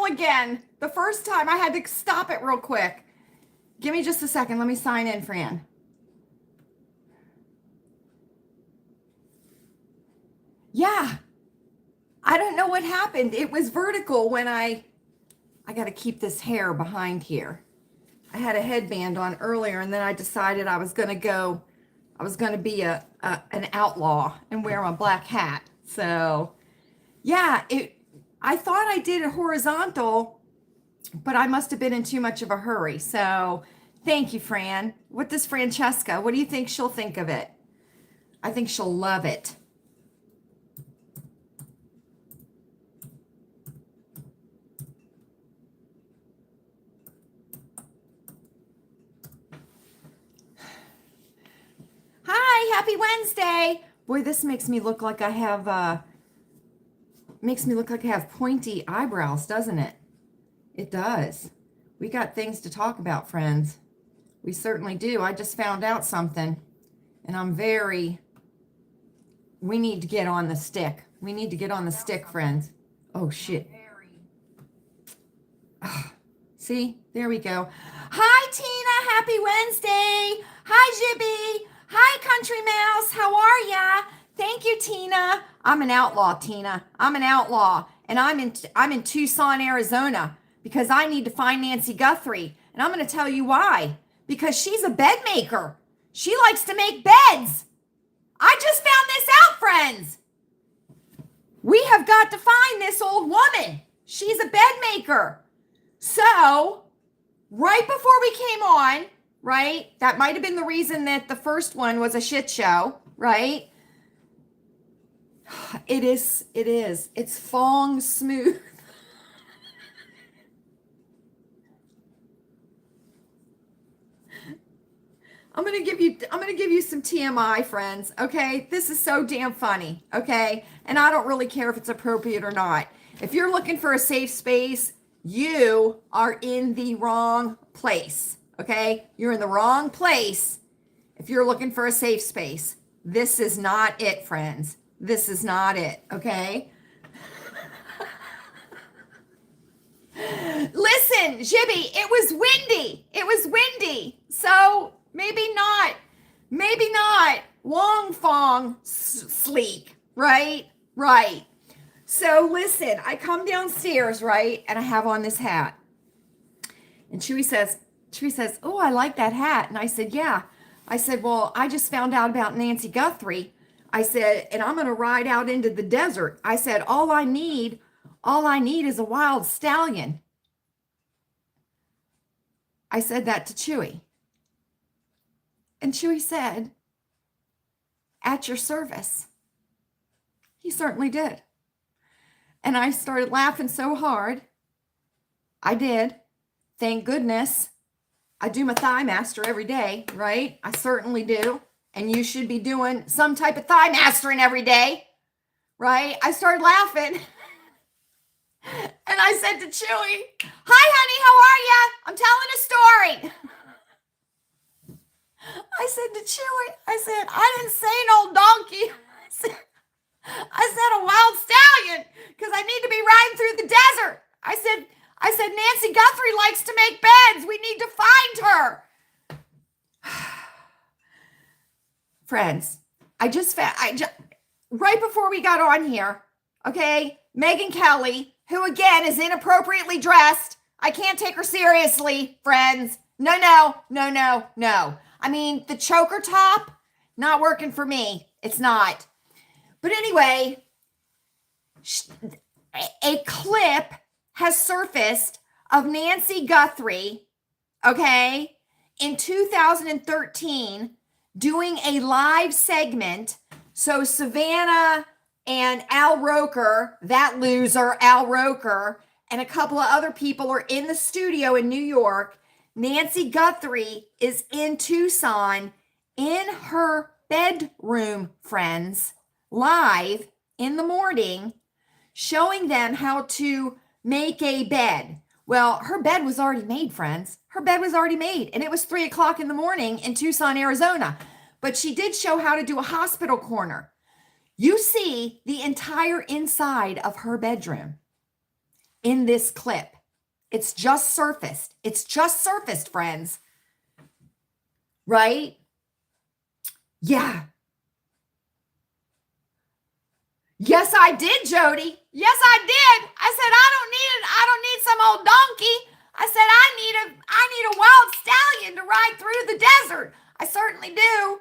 full again. The first time I had to stop it real quick. Give me just a second. Let me sign in, Fran. Yeah. I don't know what happened. It was vertical when I got to keep this hair behind here. I had a headband on earlier, and then I decided I was going to be an outlaw and wear my black hat. So yeah, I thought I did it horizontal, but I must have been in too much of a hurry. So thank you, Fran. What does Francesca, what do you think she'll think of it? I think she'll love it. Hi, happy Wednesday. Boy, this makes me look like I have pointy eyebrows, doesn't it? It does. We got things to talk about, friends. We certainly do. I just found out something, and we need to get on the stick. We need to get on the stick, friends. Oh, shit. See, there we go. Hi, Tina. Happy Wednesday. Hi, Jibby. Hi, Country Mouse. How are ya? Thank you, Tina. I'm an outlaw, Tina. I'm an outlaw, and I'm in Tucson, Arizona, because I need to find Nancy Guthrie, and I'm going to tell you why. Because she's a bed maker. She likes to make beds. I just found this out, friends. We have got to find this old woman. She's a bed maker. So, right before we came on, right? That might have been the reason that the first one was a shit show, right? It is. It's fong smooth. I'm going to give you some TMI, friends, okay? This is so damn funny, okay? And I don't really care if it's appropriate or not. If you're looking for a safe space, you are in the wrong place, okay? You're in the wrong place if you're looking for a safe space. This is not it, friends. This is not it, okay? Listen, Jibby, it was windy. It was windy. So maybe not. Maybe not. Wong fong sleek, right? Right. So listen, I come downstairs, right? And I have on this hat. And Chewy says, oh, I like that hat. And I said, yeah. I said, well, I just found out about Nancy Guthrie. I said, and I'm going to ride out into the desert. I said, all I need is a wild stallion. I said that to Chewy. And Chewy said, at your service. He certainly did. And I started laughing so hard. I did. Thank goodness. I do my thigh master every day, right? I certainly do. And you should be doing some type of thigh mastering every day, right? I started laughing. And I said to Chewy, hi, honey, how are ya? I'm telling a story. I said to Chewy, I didn't say an old donkey. I said a wild stallion because I need to be riding through the desert. I said Nancy Guthrie likes to make beds. We need to find her. Friends, right before we got on here, okay, Megyn Kelly, who again is inappropriately dressed. I can't take her seriously, friends. No. I mean, the choker top, not working for me. It's not. But anyway, a clip has surfaced of Nancy Guthrie, okay, in 2013 doing a live segment. So Savannah and Al Roker, that loser, Al Roker, and a couple of other people are in the studio in New York. Nancy Guthrie is in Tucson in her bedroom, friends, live in the morning, showing them how to make a bed. Well, her bed was already made, friends. Her bed was already made, and it was 3 o'clock in the morning in Tucson, Arizona. But she did show how to do a hospital corner. You see the entire inside of her bedroom. in this clip. It's just surfaced. It's just surfaced, friends. Right? Yeah. Yes, I did, Jody. Yes, I did. I said, I don't need some old donkey. I said, I need a wild stallion to ride through the desert. I certainly do.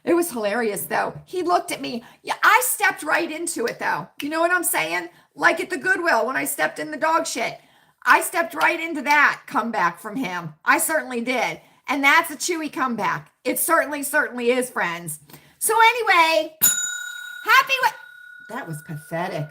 It was hilarious, though. He looked at me. Yeah, I stepped right into it, though. You know what I'm saying? Like at the Goodwill when I stepped in the dog shit. I stepped right into that comeback from him. I certainly did. And that's a Chewy comeback. It certainly is, friends. So anyway, that was pathetic.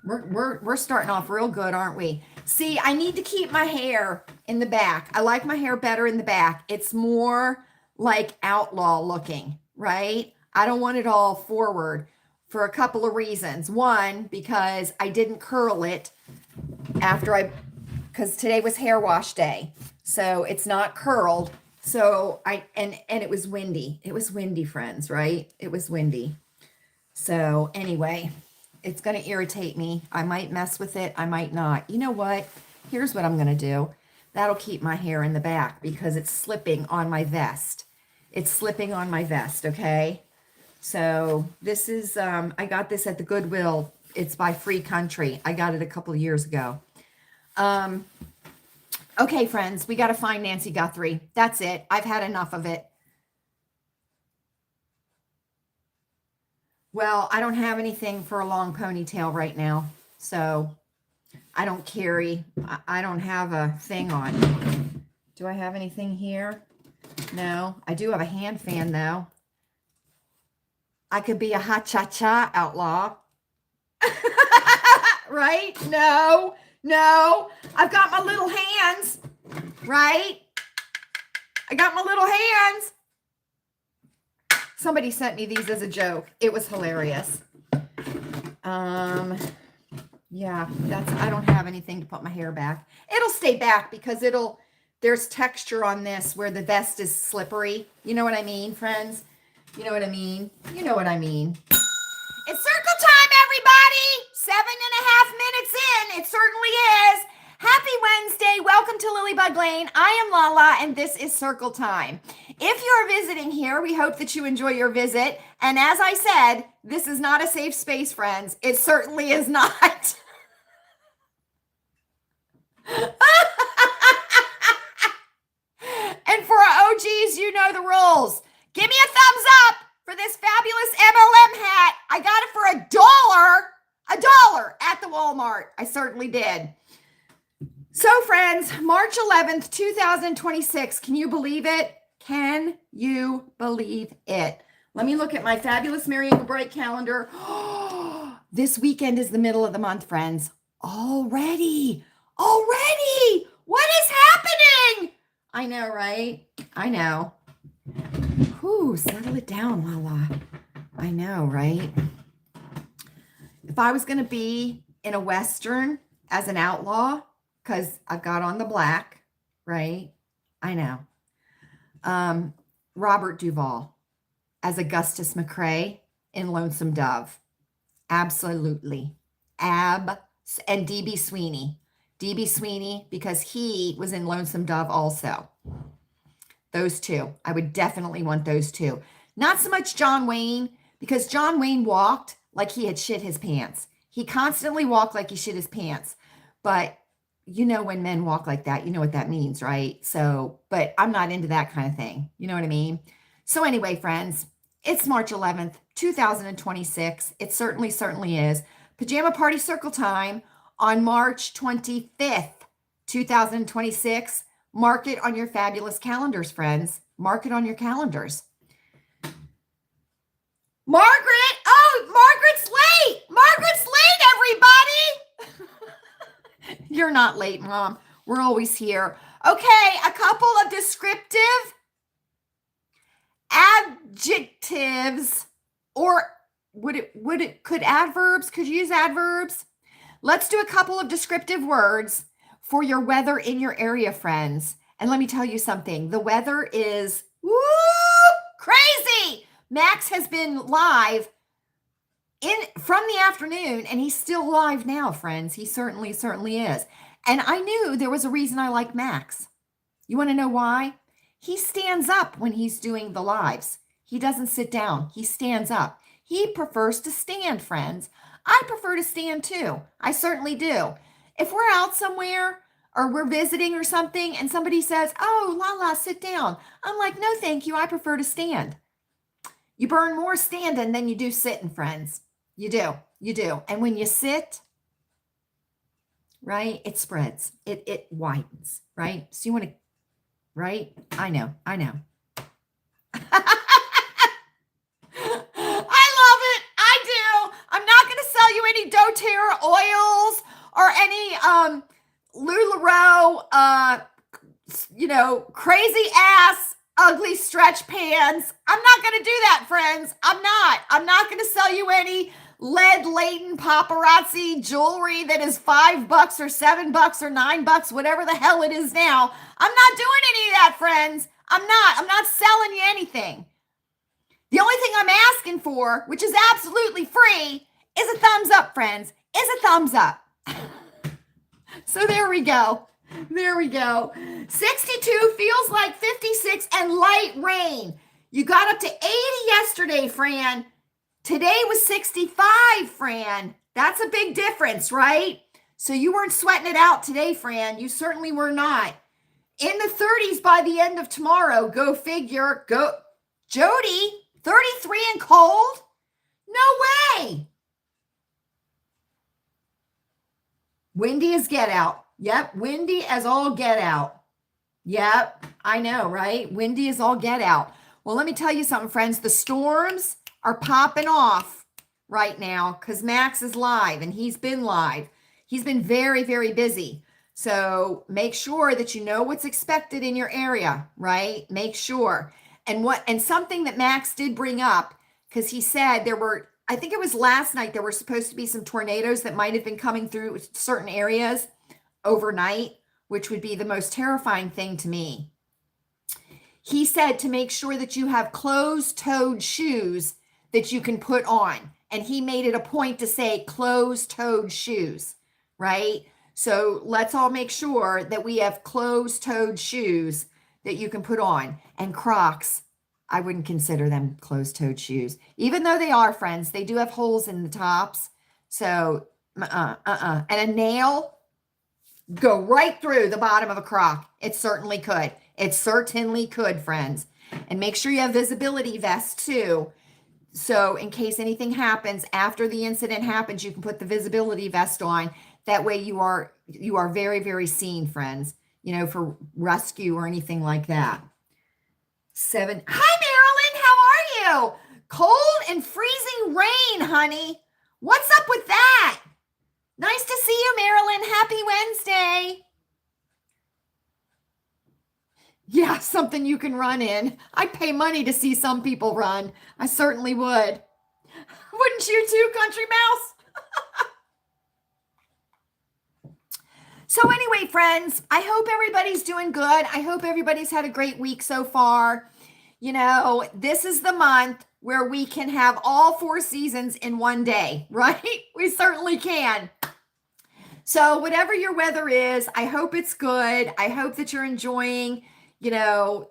We're starting off real good, aren't we? See, I need to keep my hair in the back. I like my hair better in the back. It's more like outlaw looking, right? I don't want it all forward for a couple of reasons. One, because I didn't curl it because today was hair wash day. So it's not curled. So and it was windy. It was windy, friends, right? It was windy. So anyway, it's going to irritate me. I might mess with it. I might not. You know what? Here's what I'm going to do. That'll keep my hair in the back because it's slipping on my vest. It's slipping on my vest, okay? So this is, I got this at the Goodwill. It's by Free Country. I got it a couple of years ago. Okay, friends, we got to find Nancy Guthrie. That's it. I've had enough of it. Well, I don't have anything for a long ponytail right now, so I don't have a thing on. Do I have anything here? No, I do have a hand fan, though. I could be a ha-cha-cha outlaw. Right? No. I've got my little hands, right? I got my little hands. Somebody sent me these as a joke. It was hilarious. Yeah, I don't have anything to put my hair back. It'll stay back because there's texture on this where the vest is slippery. You know what I mean, friends? You know what I mean? You know what I mean. It's circle time, everybody. 7.5 minutes in. It certainly is. Happy Wednesday. Welcome to Lilleybugglane. I am Lala, and this is Circle Time. If you're visiting here, we hope that you enjoy your visit. And as I said, this is not a safe space, friends. It certainly is not. And for our OGs, you know the rules. Give me a thumbs up for this fabulous MLM hat. I got it for $1 at the Walmart. I certainly did. So friends, March 11th, 2026. Can you believe it? Can you believe it? Let me look at my fabulous Mary Bright calendar. This weekend is the middle of the month, friends. Already. What is happening? I know, right? I know. Whew, settle it down, Lala. I know, right? If I was going to be in a Western as an outlaw, because I've got on the black, right? I know. Robert Duvall as Augustus McCrae in Lonesome Dove. Absolutely. And D.B. Sweeney. D.B. Sweeney, because he was in Lonesome Dove also. Those two. I would definitely want those two. Not so much John Wayne, because John Wayne walked like he had shit his pants. He constantly walked like he shit his pants. But you know when men walk like that, you know what that means, right? So, but I'm not into that kind of thing. You know what I mean? So anyway, friends, it's March 11th, 2026. It certainly is. Pajama Party Circle Time on March 25th, 2026. Mark it on your fabulous calendars, friends. Mark it on your calendars. Margaret! Oh, Margaret's late! Margaret's late, everybody! You're not late, Mom. We're always here. Okay, a couple of descriptive adjectives, or could adverbs, could you use adverbs? Let's do a couple of descriptive words for your weather in your area, friends. And let me tell you something. The weather is crazy. Max has been live from the afternoon, and he's still live now, friends. He certainly is. And I knew there was a reason I like Max. You want to know why? He stands up when he's doing the lives. He doesn't sit down. He stands up. He prefers to stand, friends. I prefer to stand too. I certainly do. If we're out somewhere or we're visiting or something and somebody says, "Oh, Lala, sit down," I'm like, "No, thank you. I prefer to stand." You burn more standing than you do sitting, friends. You do. You do. And when you sit, right, it spreads. It widens, right? So you want to, right? I know. I love it. I do. I'm not going to sell you any doTERRA oils or any LuLaRoe, crazy ass ugly stretch pants. I'm not going to do that, friends. I'm not going to sell you any lead-laden paparazzi jewelry that is $5 or $7 or $9, whatever the hell it is now. I'm not doing any of that, friends. I'm not selling you anything. The only thing I'm asking for, which is absolutely free, is a thumbs up, friends. Is a thumbs up. So there we go. 62 feels like 56 and light rain. You got up to 80 yesterday, Fran. Today was 65, Fran. That's a big difference, right? So you weren't sweating it out today, Fran. You certainly were not. In the 30s by the end of tomorrow. Go figure. Go. Jody, 33 and cold? No way. Windy as get out. Yep, windy as all get out. Yep, I know, right? Windy as all get out. Well, let me tell you something, friends. The storms are popping off right now because Max is live, and he's been live. He's been very, very busy. So make sure that you know what's expected in your area, right? Make sure. And something that Max did bring up, because he said there were, I think it was last night, there were supposed to be some tornadoes that might have been coming through certain areas overnight, which would be the most terrifying thing to me. He said to make sure that you have closed-toed shoes that you can put on. And he made it a point to say closed-toed shoes, right? So let's all make sure that we have closed-toed shoes that you can put on. And Crocs, I wouldn't consider them closed-toed shoes. Even though they are, friends, they do have holes in the tops. So, And a nail go right through the bottom of a Croc. It certainly could. It certainly could, friends. And make sure you have visibility vests too. So in case anything happens after the incident happens, you can put the visibility vest on. That way you are very, very seen, friends, for rescue or anything like that. 7. Hi, Marilyn. How are you? Cold and freezing rain, honey. What's up with that? Nice to see you, Marilyn. Happy Wednesday. Yeah, something you can run in. I'd pay money to see some people run. I certainly would. Wouldn't you too, Country Mouse? So anyway, friends, I hope everybody's doing good. I hope everybody's had a great week so far. This is the month where we can have all 4 seasons in one day, right? We certainly can. So whatever your weather is, I hope it's good. I hope that you're enjoying,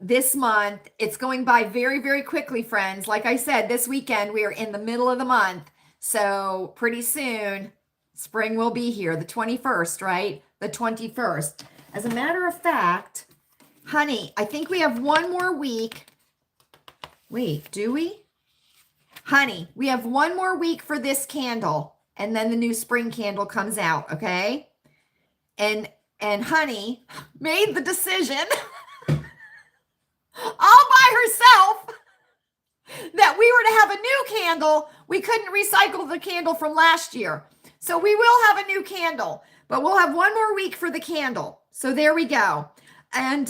this month. It's going by very, very quickly, friends. Like I said, this weekend, we are in the middle of the month. So pretty soon, spring will be here, the 21st, right? The 21st. As a matter of fact, honey, I think we have one more week. Wait, do we? Honey, we have one more week for this candle, and then the new spring candle comes out, okay? And honey made the decision all by herself that we were to have a new candle. We couldn't recycle the candle from last year. So we will have a new candle, but we'll have one more week for the candle. So there we go. And,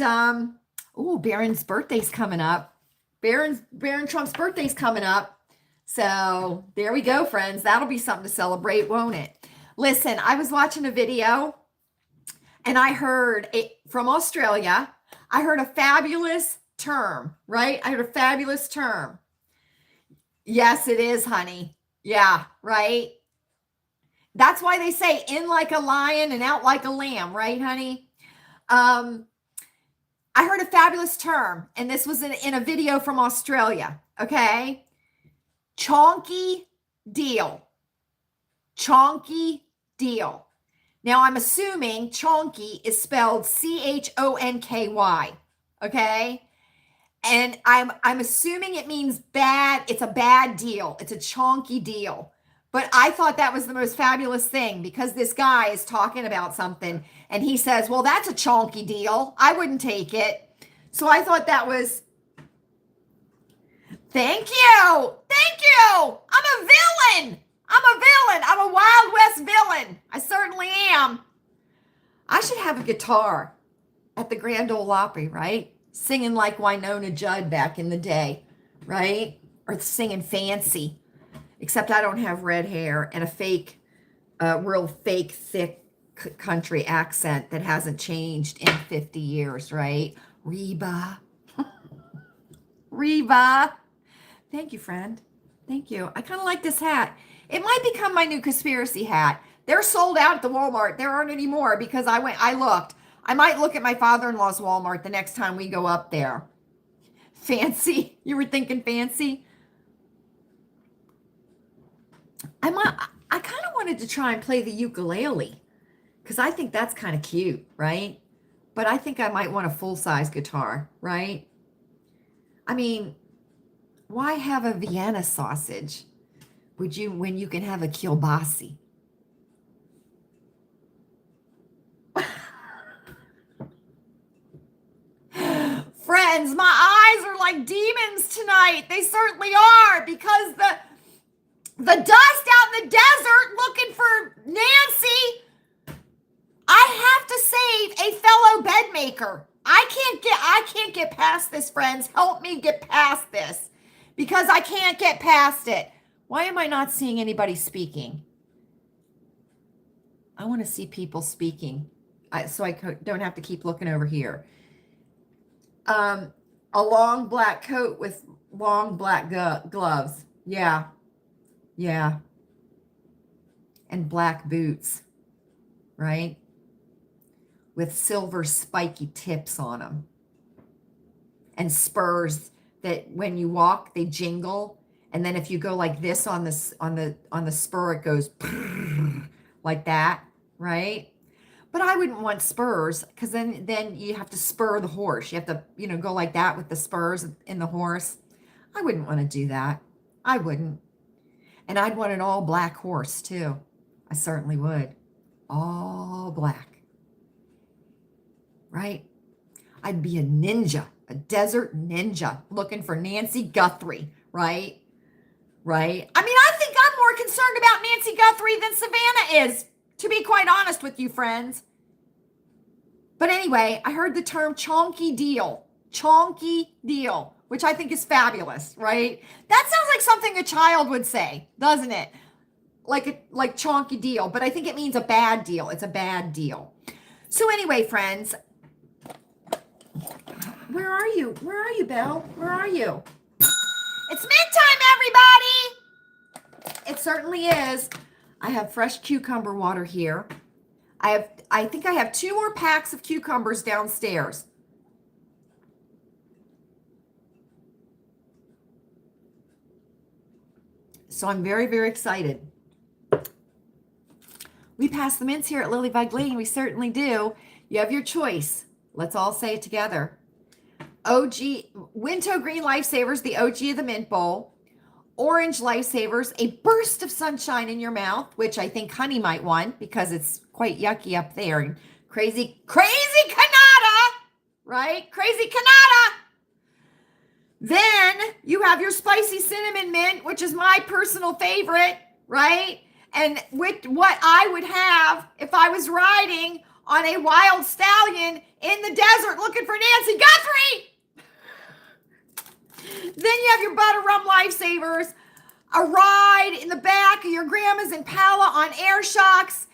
Barron's birthday's coming up. Barron Trump's birthday's coming up. So there we go, friends. That'll be something to celebrate, won't it? Listen, I was watching a video and I heard from Australia. I heard a fabulous term, right? I heard a fabulous term. Yes, it is, honey. Yeah, right? That's why they say in like a lion and out like a lamb, right, honey? I heard a fabulous term, and this was in a video from Australia, okay? Chonky deal. Chonky deal. Now, I'm assuming chonky is spelled Chonky, okay? And I'm assuming it means bad. It's a bad deal. It's a chonky deal. But I thought that was the most fabulous thing because this guy is talking about something and he says, well, that's a chonky deal. I wouldn't take it. So I thought that was, thank you. Thank you. I'm a villain. I'm a Wild West villain. I certainly am. I should have a guitar at the Grand Ole Opry, right? Singing like Winona Judd back in the day, right? Or singing fancy. Except I don't have red hair and a fake, real fake, thick country accent that hasn't changed in 50 years, right? Reba. Reba. Thank you, friend. Thank you. I kind of like this hat. It might become my new conspiracy hat. They're sold out at the Walmart. There aren't any more because I looked. I might look at my father-in-law's Walmart the next time we go up there. Fancy. You were thinking fancy? I kind of wanted to try and play the ukulele because I think that's kind of cute, right? But I think I might want a full-size guitar, right? I mean, why have a Vienna sausage when you can have a kielbasi? Friends, my eyes are like demons tonight. They certainly are because the dust out in the desert looking for Nancy. I have to save a fellow bed maker. I can't get past this, friends. Help me get past this because I can't get past it. Why am I not seeing anybody speaking? I want to see people speaking so I don't have to keep looking over here. A long black coat with long black gloves. Yeah. Yeah. And black boots, right? With silver spiky tips on them. And spurs that when you walk, they jingle. And then if you go like this on the spur, it goes like that, right? But I wouldn't want spurs because then you have to spur the horse. You have to, go like that with the spurs in the horse. I wouldn't want to do that. I wouldn't. And I'd want an all black horse too. I certainly would. All black. Right? I'd be a ninja, a desert ninja looking for Nancy Guthrie, right? Right? I mean, I think I'm more concerned about Nancy Guthrie than Savannah is, to be quite honest with you, friends. But anyway, I heard the term chonky deal, which I think is fabulous, right? That sounds like something a child would say, doesn't it? Like chonky deal, but I think it means a bad deal. It's a bad deal. So anyway, friends, where are you? Where are you, Belle? Where are you? It's mint time, everybody! It certainly is. I have fresh cucumber water here. I think I have 2 more packs of cucumbers downstairs. So I'm very, very excited. We pass the mints here at Lilleybugglane. We certainly do. You have your choice. Let's all say it together. OG, Winto Green Lifesavers, the OG of the mint bowl. Orange Lifesavers, a burst of sunshine in your mouth, which I think honey might want because it's quite yucky up there. And crazy Canada, right? Crazy Canada. Then you have your spicy cinnamon mint, which is my personal favorite, right? And with what I would have if I was riding on a wild stallion in the desert looking for Nancy Guthrie. Then you have your butter rum Lifesavers, a ride in the back of your grandma's Impala on air shocks.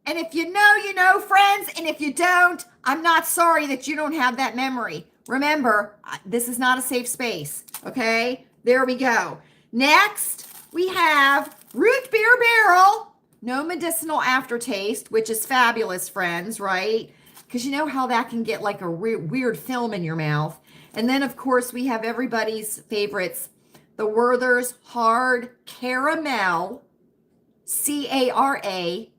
And if you know, you know, friends. And if you don't, I'm not sorry that you don't have that memory. Remember, this is not a safe space. Okay, there we go. Next, we have Root beer barrel, no medicinal aftertaste, which is fabulous, friends, right? Because you know how that can get like a weird film in your mouth. And then, of course, we have everybody's favorites, the Werther's Hard Caramel, Caramel,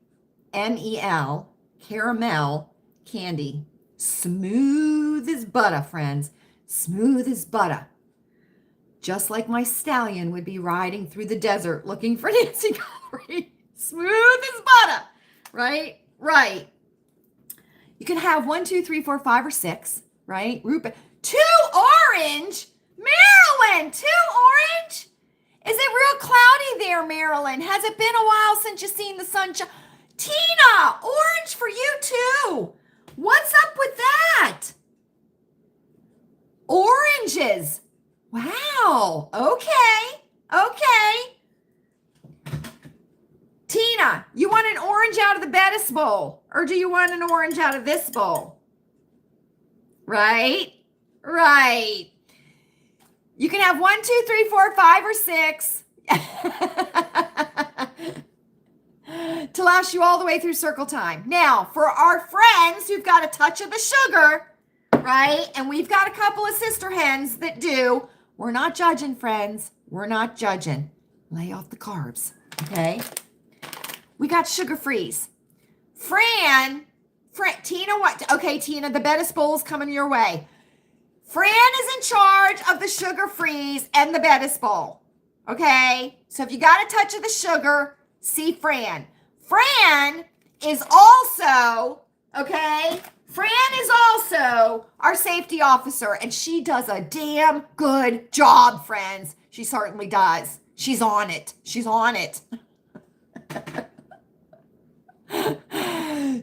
caramel candy. Smooth as butter, friends. Smooth as butter. Just like my stallion would be riding through the desert looking for Nancy Guthrie. Smooth as butter. Right? Right. You can have 1, 2, 3, 4, 5, or 6. Right? Two orange? Marilyn, 2 orange? Is it real cloudy there, Marilyn? Has it been a while since you've seen the sunshine? Tina, orange for you too. What's up with that? Oranges. Wow. Okay. Okay. Tina, you want an orange out of the Bettis bowl, or do you want an orange out of this bowl? Right? Right. You can have 1, 2, 3, 4, 5, or 6 to last you all the way through circle time. Now, for our friends who've got a touch of the sugar, right? And we've got a couple of sister hens that do. We're not judging, friends. We're not judging. Lay off the carbs, okay? We got sugar freeze. Tina, what? Okay, Tina, the Bettis bowl is coming your way. Fran is in charge of the sugar freeze and the Bettis bowl, okay? So if you got a touch of the sugar, see Fran. Fran is also, okay? Fran is also our safety officer, and she does a damn good job, friends. She certainly does. She's on it. She's on it.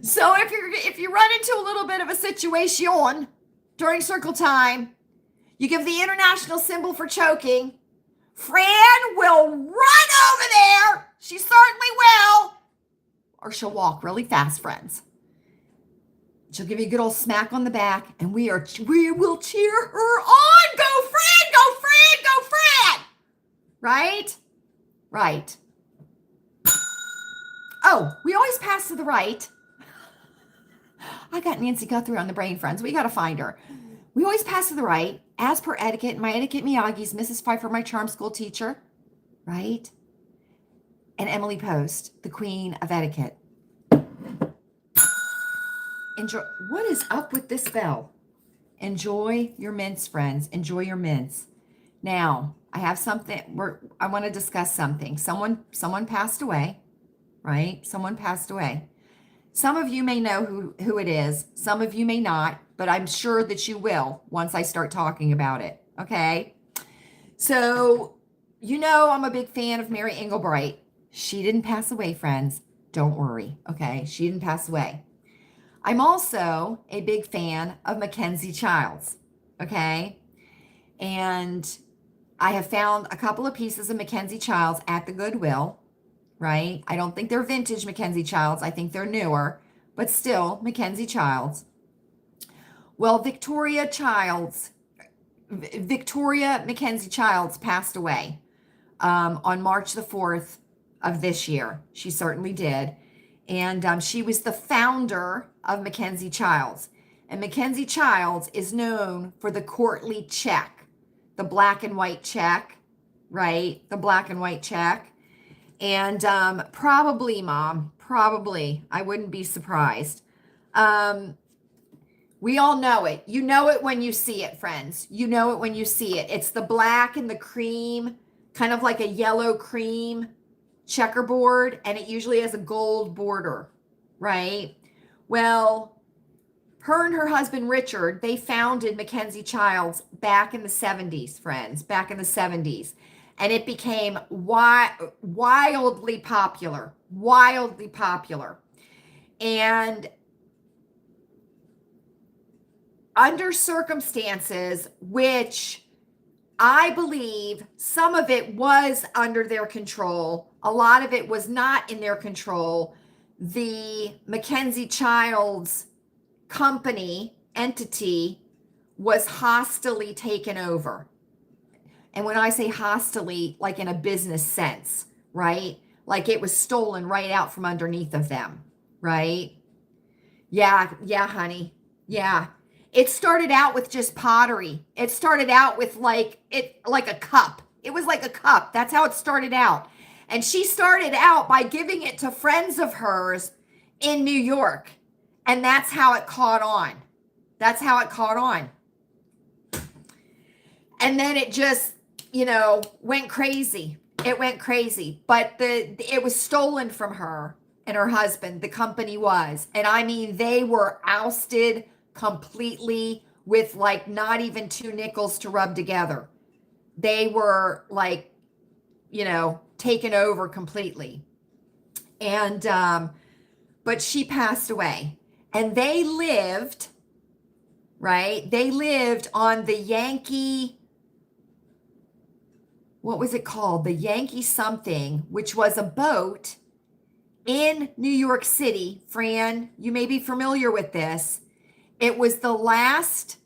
So if you run into a little bit of a situation during circle time, you give the international symbol for choking. Fran will run over there. She certainly will. Or she'll walk really fast, friends. She'll give you a good old smack on the back, and we will cheer her on. Go Fran, go Fran, go Fran. Right? Right. Oh, we always pass to the right. I got Nancy Guthrie on the brain, friends. We got to find her. We always pass to the right, as per etiquette. My etiquette Miyagi's Mrs. Pfeiffer, my charm school teacher, right? And Emily Post, the queen of etiquette. Enjoy. What is up with this bell? Enjoy your mints, friends. Enjoy your mints. Now, I have something. I want to discuss something. Someone passed away, right? Someone passed away. Some of you may know who it is. Some of you may not, but I'm sure that you will once I start talking about it. Okay. So, you know, I'm a big fan of Mary Engelbright. She didn't pass away, friends. Don't worry. Okay. She didn't pass away. I'm also a big fan of Mackenzie Childs. Okay. And I have found a couple of pieces of Mackenzie Childs at the Goodwill, right? I don't think they're vintage Mackenzie Childs. I think they're newer, but still Mackenzie Childs. Well, Victoria Mackenzie Childs passed away on March the 4th of this year. She certainly did. And she was the founder of Mackenzie Childs. And Mackenzie Childs is known for the courtly check, the black and white check, right? The black and white check. And probably, Mom, I wouldn't be surprised. We all know it. You know it when you see it, friends. You know it when you see it. It's the black and the cream, kind of like a yellow cream checkerboard, and it usually has a gold border, right? Well, her and her husband, Richard, they founded Mackenzie Childs back in the 70s, friends, back in the 70s. And it became wildly popular. And under circumstances which I believe some of it was under their control, a lot of it was not in their control, the Mackenzie Childs company entity was hostilely taken over. And when I say hostily, like in a business sense, right? like it was stolen right out from underneath of them, right? Yeah, yeah, honey. Yeah. It started out with just pottery. It started out with like a cup. It was like a cup. That's how it started out. And she started out by giving it to friends of hers in New York. And that's how it caught on. That's how it caught on. And then it just, went crazy. It went crazy. But it was stolen from her and her husband. The company was. And I mean, they were ousted completely with like not even 2 nickels to rub together. They were like, taken over completely. And but she passed away. And they lived, right? They lived on the Yankee, what was it called? The Yankee something, which was a boat in New York City. Fran, you may be familiar with this. It was the last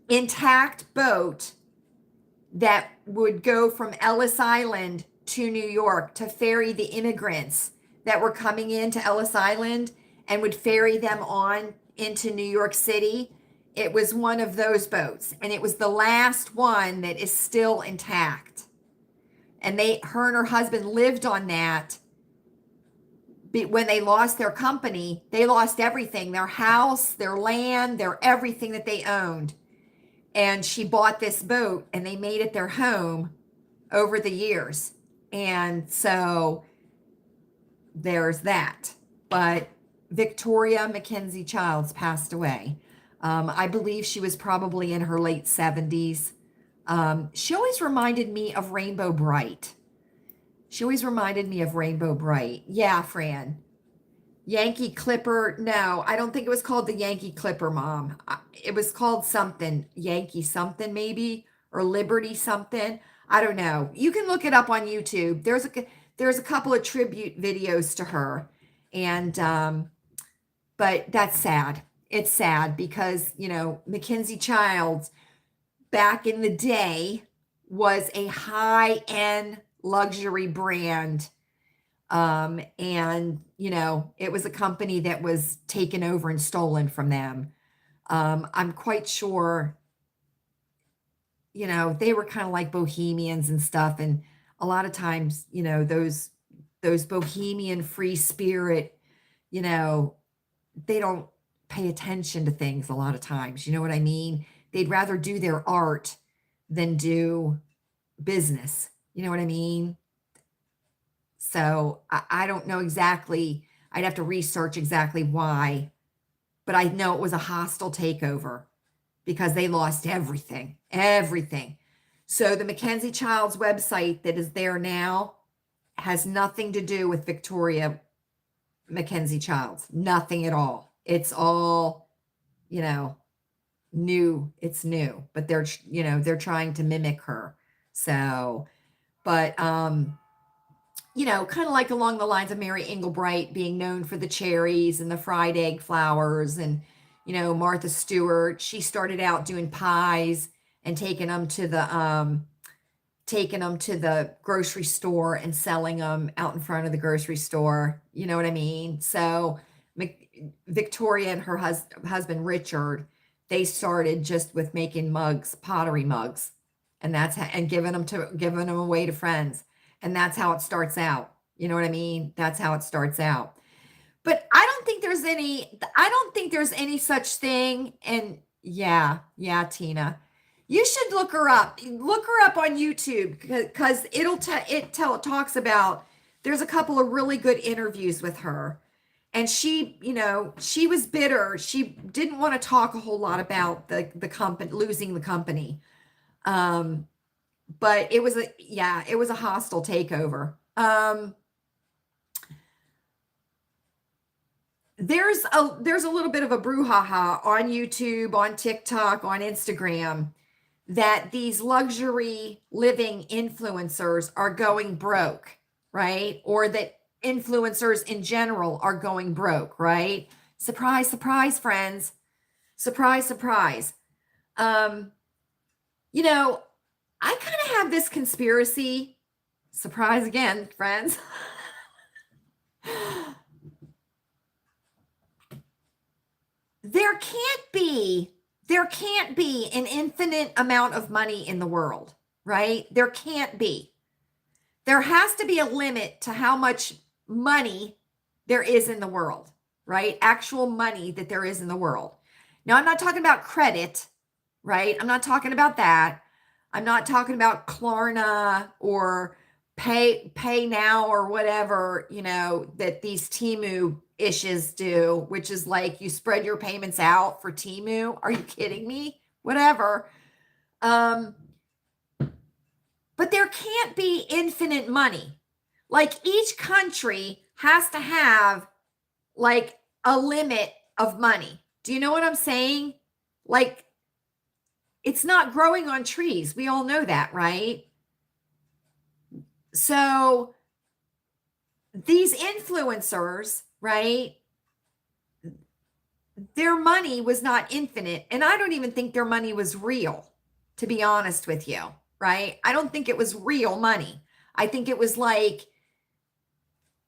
intact boat that would go from Ellis Island to New York to ferry the immigrants that were coming into Ellis Island and would ferry them on into New York City. It was one of those boats, and it was the last one that is still intact. And her and her husband lived on that. When they lost their company, they lost everything, their house, their land, their everything that they owned. And she bought this boat and they made it their home over the years. And so there's that. But Victoria Mackenzie Childs passed away. I believe she was probably in her late 70s. She always reminded me of Rainbow Bright. Yeah, Fran. Yankee Clipper. No, I don't think it was called the Yankee Clipper, Mom. It was called something, Yankee something maybe, or Liberty something. I don't know. You can look it up on YouTube. There's a couple of tribute videos to her. And but that's sad. It's sad because, Mackenzie Childs back in the day was a high-end luxury brand. And, it was a company that was taken over and stolen from them. I'm quite sure, they were kind of like bohemians and stuff. And a lot of times, those bohemian free spirit, they don't pay attention to things a lot of times. You know what I mean? They'd rather do their art than do business. You know what I mean? So I don't know exactly. I'd have to research exactly why, but I know it was a hostile takeover because they lost everything, everything. So the Mackenzie Childs website that is there now has nothing to do with Victoria Mackenzie Childs, nothing at all. It's all, new. It's new, but they're trying to mimic her. So, but, kind of like along the lines of Mary Englebright being known for the cherries and the fried egg flowers. And, Martha Stewart, she started out doing pies and taking them to the grocery store and selling them out in front of the grocery store. You know what I mean? So Victoria and her husband, Richard, they started just with making mugs, pottery mugs, and giving them away to friends. And that's how it starts out. You know what I mean? That's how it starts out. But I don't think there's any such thing. And yeah, Tina, you should look her up. Look her up on YouTube because it talks about, there's a couple of really good interviews with her. And she, she was bitter. She didn't want to talk a whole lot about the company, losing the company. But it was a hostile takeover. There's a little bit of a brouhaha on YouTube, on TikTok, on Instagram, that these luxury living influencers are going broke, right? Or that influencers in general are going broke, right? Surprise, surprise, friends. Surprise, surprise. I kind of have this conspiracy Surprise again, friends. There can't be an infinite amount of money in the world, right? There can't be. There has to be a limit to how much money there is in the world, right? Actual money that there is in the world. Now, I'm not talking about credit, right? I'm not talking about that. I'm not talking about Klarna or pay now or whatever, that these Temu issues do, which is like you spread your payments out for Temu. Are you kidding me? Whatever. But there can't be infinite money. Like each country has to have like a limit of money. Do you know what I'm saying? Like it's not growing on trees. We all know that, right? So these influencers, right? Their money was not infinite. And I don't even think their money was real, to be honest with you, right? I don't think it was real money. I think it was like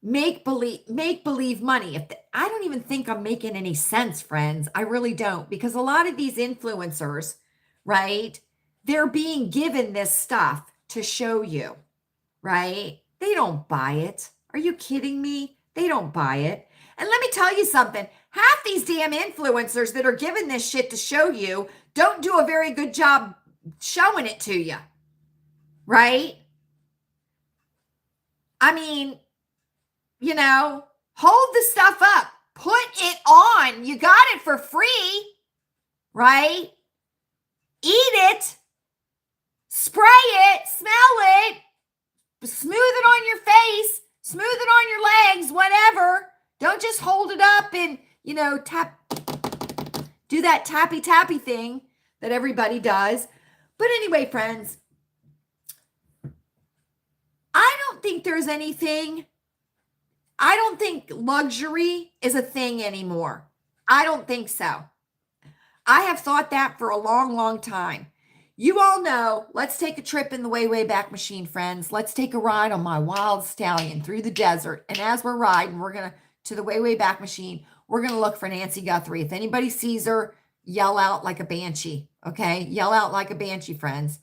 make believe money. I don't even think I'm making any sense, friends. I really don't, because a lot of these influencers, right? They're being given this stuff to show you, right? They don't buy it. Are you kidding me? They don't buy it. And let me tell you something. Half these damn influencers that are given this shit to show you don't do a very good job showing it to you, right? I mean, hold the stuff up. Put it on. You got it for free, right? Eat it. Spray it. Smell it. Smooth it on your face. Smooth it on your legs, whatever. Don't just hold it up and, do that tappy thing that everybody does. But anyway, friends, I don't think luxury is a thing anymore. I don't think so. I have thought that for a long, long time. You all know, let's take a trip in the way back machine, friends. Let's take a ride on my wild stallion through the desert. And as we're riding, we're going to the way back machine. We're going to look for Nancy Guthrie. If anybody sees her, yell out like a banshee. Okay. Yell out like a banshee, friends.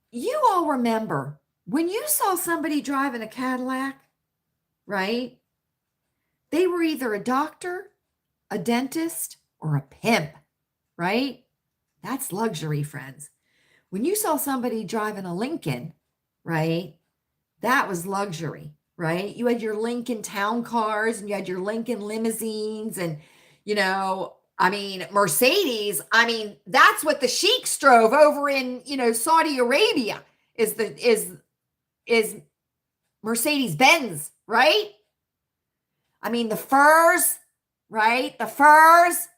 You all remember when you saw somebody driving a Cadillac, right? They were either a doctor, a dentist, or a pimp, right? That's luxury, friends. When you saw somebody driving a Lincoln, right? That was luxury, right? You had your Lincoln town cars and you had your Lincoln limousines and, Mercedes. That's what the sheiks drove over in, Saudi Arabia is Mercedes Benz, right? The furs, right? The furs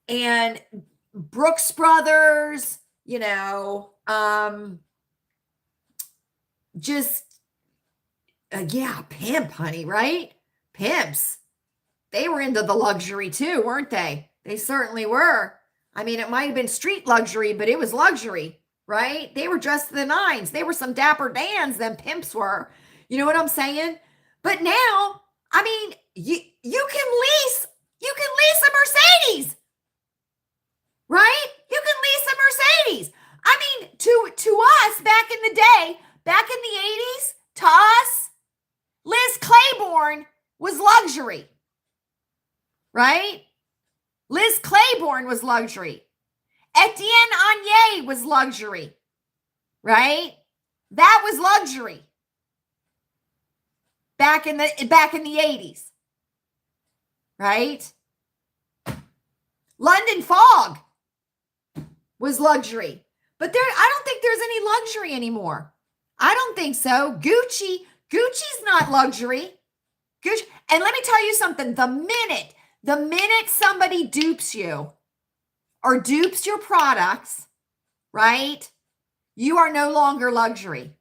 and Brooks Brothers, pimp, honey, right? Pimps. They were into the luxury too, weren't they? They certainly were. It might have been street luxury, but it was luxury, right? They were dressed to the nines. They were some dapper Dans, them pimps were. You know what I'm saying? But now, you can lease a Mercedes, right? You can lease a Mercedes. To us back in the day, back in the 80s, to us, Liz Claiborne was luxury, right? Liz Claiborne was luxury. Etienne Anier was luxury, right? That was luxury back in the 80s, right? London Fog was luxury. But I don't think there's any luxury anymore. I don't think so. Gucci's not luxury. Gucci, and let me tell you something. The minute somebody dupes you or dupes your products, right? You are no longer luxury.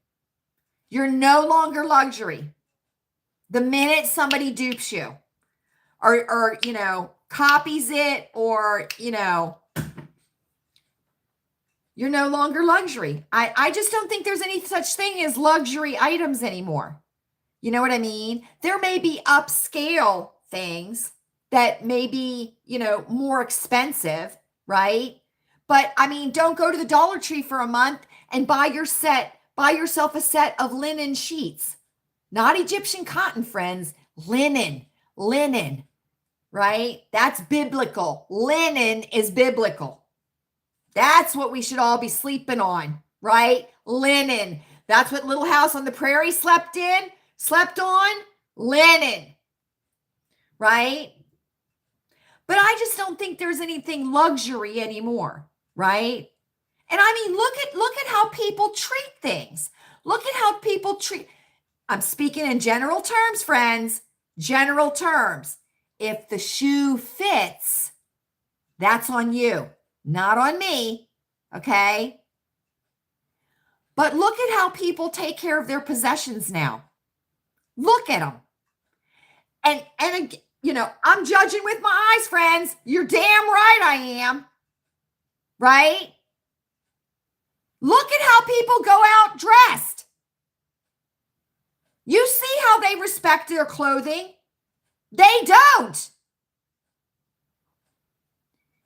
You're no longer luxury. The minute somebody dupes you or copies it or, You're no longer luxury. I just don't think there's any such thing as luxury items anymore. You know what I mean? There may be upscale things that may be, more expensive, right? But I mean, don't go to the Dollar Tree for a month and buy yourself a set of linen sheets. Not Egyptian cotton, friends, linen, right? That's biblical. Linen is biblical. That's what we should all be sleeping on, right? Linen. That's what Little House on the Prairie slept on, linen, right? But I just don't think there's anything luxury anymore, right? And I mean, look at how people treat things. Look at how people treat. I'm speaking in general terms, friends. General terms. If the shoe fits, that's on you, not on me, okay? But look at how people take care of their possessions now. Look at them. And I'm judging with my eyes, friends. You're damn right I am. Right? Look at how people go out dressed. You see how they respect their clothing? They don't.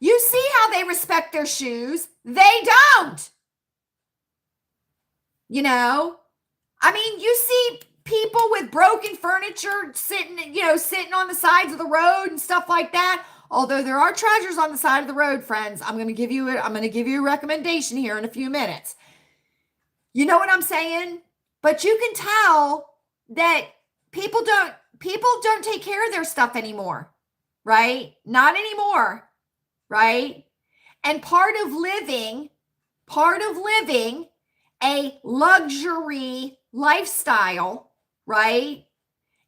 You see how they respect their shoes? They don't. I mean, you see people with broken furniture sitting on the sides of the road and stuff like that. Although there are treasures on the side of the road, friends. I'm going to give you a recommendation here in a few minutes. You know what I'm saying? But you can tell that people don't take care of their stuff anymore, right? Not anymore, right? And part of living a luxury lifestyle, right,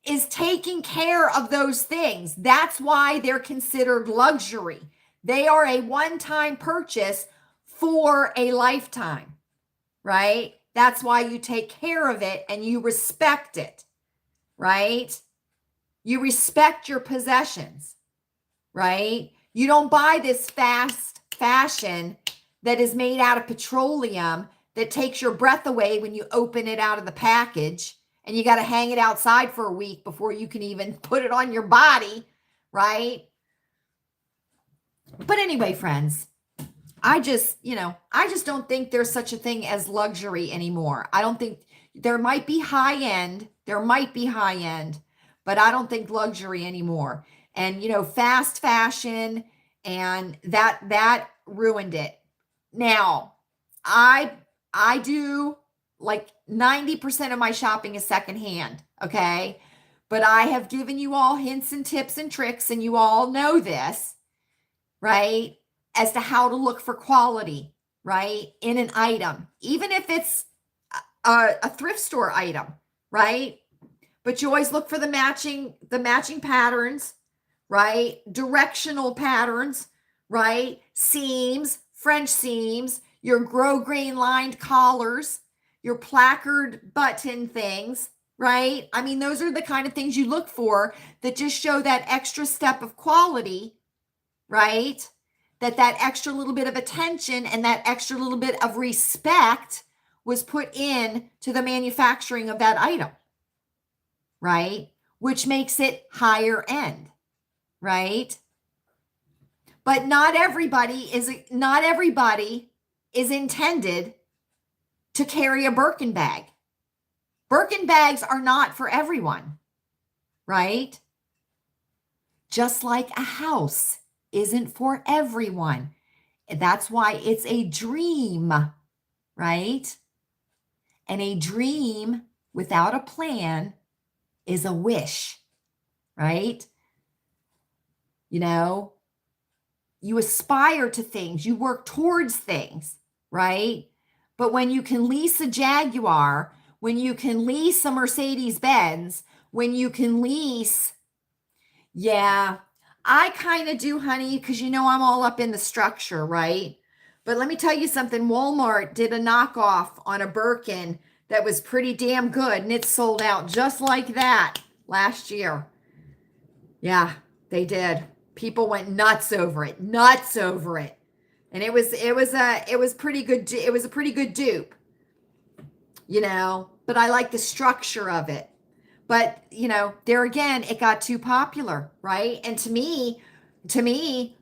is taking care of those things. That's why they're considered luxury. They are a one-time purchase for a lifetime, right? That's why you take care of it and you respect it, right? You respect your possessions, right? You don't buy this fast fashion that is made out of petroleum that takes your breath away when you open it out of the package, and you got to hang it outside for a week before you can even put it on your body, right? But anyway, friends, I just don't think there's such a thing as luxury anymore. I don't think there might be high end, but I don't think luxury anymore. And fast fashion, and that ruined it. Now, I do like 90% of my shopping is secondhand, okay? But I have given you all hints and tips and tricks, and you all know this, right? As to how to look for quality, right? In an item, even if it's a thrift store item, right? But you always look for the matching patterns, right? Directional patterns, right? Seams, French seams, your grosgrain lined collars, your placard button things, right? I mean, those are the kind of things you look for that just show that extra step of quality, right? That extra little bit of attention and that extra little bit of respect was put in to the manufacturing of that item, right? Which makes it higher end, right? But not everybody is intended to carry a Birkin bag. Birkin bags are not for everyone, right? Just like a house isn't for everyone. That's why it's a dream, right? And a dream without a plan is a wish, right? You aspire to things, you work towards things, right? But when you can lease a Jaguar, when you can lease a Mercedes-Benz, when you can lease, yeah, I kind of do, honey, because I'm all up in the structure, right? But let me tell you something. Walmart did a knockoff on a Birkin that was pretty damn good, and it sold out just like that last year. Yeah, they did. People went nuts over it. And it was pretty good. It was a pretty good dupe, but I like the structure of it. But, there again, it got too popular, right? And to me,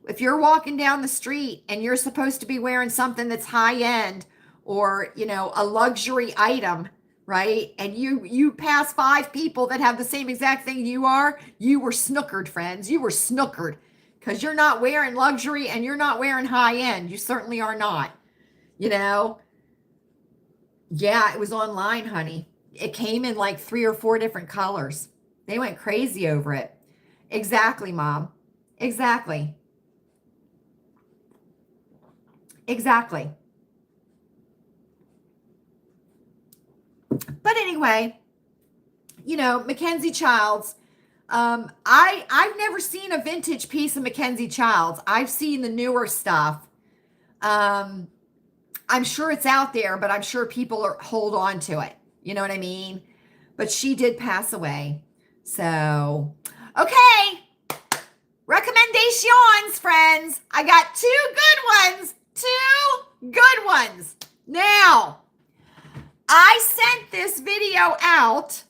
if you're walking down the street and you're supposed to be wearing something that's high end or, a luxury item, right? And you pass 5 people that have the same exact thing you were snookered, friends. You were snookered because you're not wearing luxury and you're not wearing high end. You certainly are not, Yeah, it was online, honey. It came in like 3 or 4 different colors. They went crazy over it. Exactly, Mom. Exactly. Exactly. But anyway, Mackenzie Childs. I've never seen a vintage piece of Mackenzie Childs. I've seen the newer stuff. I'm sure it's out there, but I'm sure people hold on to it. You know what I mean? But she did pass away. So, okay. Recommendations, friends. I got 2 good ones. 2 good ones. Now, I sent this video out,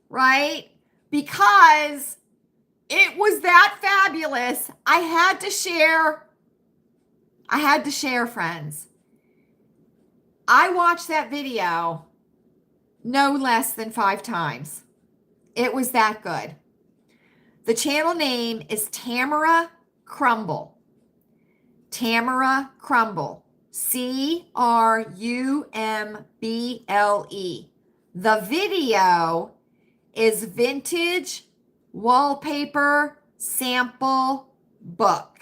right? Because it was that fabulous. I had to share, friends. I watched that video no less than 5 times. It was that good. The channel name is Tamara Crumble. Tamara Crumble. Crumble. The video is Vintage Wallpaper Sample Book.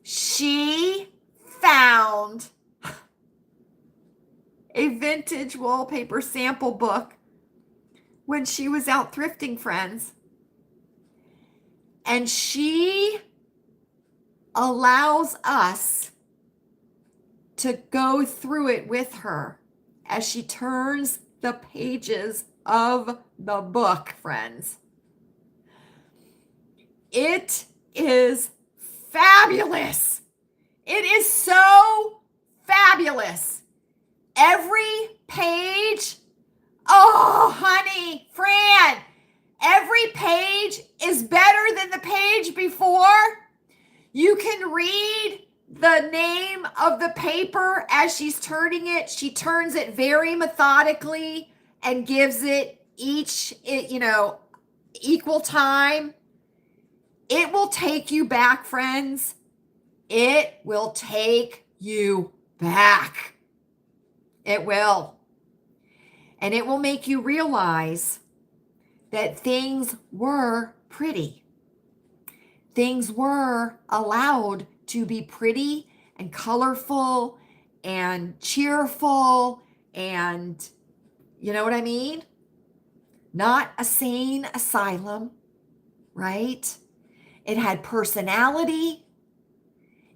She found a vintage wallpaper sample book when she was out thrifting, friends. And she allows us to go through it with her as she turns the pages of the book, friends. It is fabulous. It is so fabulous. Every page, oh, honey, Fran, every page is better than the page before. You can read the name of the paper as she's turning it. She turns it very methodically and gives it each, equal time. It will take you back, friends. It will take you back. It will. And it will make you realize that things were pretty. Things were allowed to be pretty and colorful and cheerful and, you know what I mean? Not a sane asylum, right? It had personality.